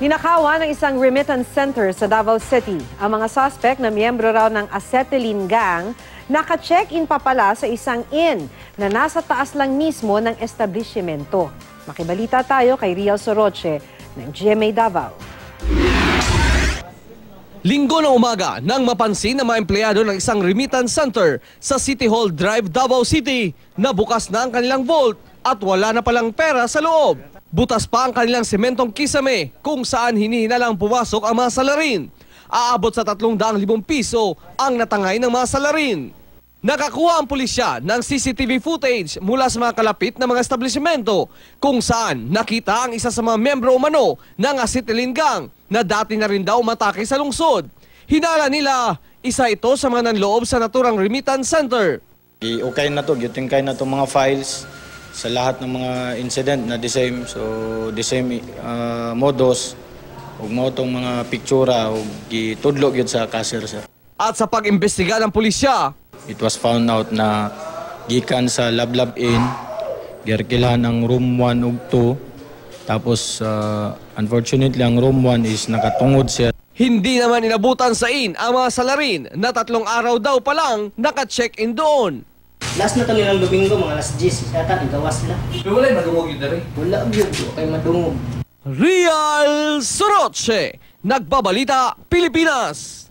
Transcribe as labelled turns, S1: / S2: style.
S1: Ninakawan ng isang remittance center sa Davao City. Ang mga suspect na miyembro raw ng Acetylene Gang, naka-check-in pa pala sa isang inn na nasa taas lang mismo ng establishmento. Makibalita tayo kay Rial Soroche ng GMA Davao.
S2: Linggo ng umaga nang mapansin ng mga empleyado ng isang remittance center sa City Hall Drive, Davao City na bukas na ang kanilang vault at wala na palang pera sa loob. Butas pa ang kanilang sementong kisame kung saan hinihinalang pumasok ang mga salarin. Aabot sa 300,000 piso ang natangay ng mga salarin. Nakakuha ang pulisya ng CCTV footage mula sa mga kalapit na mga establishmento kung saan nakita ang isa sa mga membro umano ng Acetylene Gang na dati na rin daw umatake sa lungsod. Hinala nila, isa ito sa mga nanloob sa naturang remittance center.
S3: Okay na to, gitingkay na to mga files sa lahat ng mga incident na the same. So the same modus ug mo tong mga piktura ug gitudlo gyud sa cashier sir.
S2: At sa pag-imbestiga ng pulisya,
S3: it was found out na gikan sa Lablab Inn, giarkilahan ang room 1 ug 2. Tapos unfortunately ang room 1 is nakatungod siya.
S2: hindi naman inabutan sa inn ang mga salarin na 3 araw daw pa lang naka-check-in doon.
S4: Last na to nilang Domingo, mga alas 10, yata, nagawas sila.
S2: Pero wala madungog yun na rin.
S4: Wala yun, okay madungog.
S2: Rial Soroche, Nagbabalita, Pilipinas.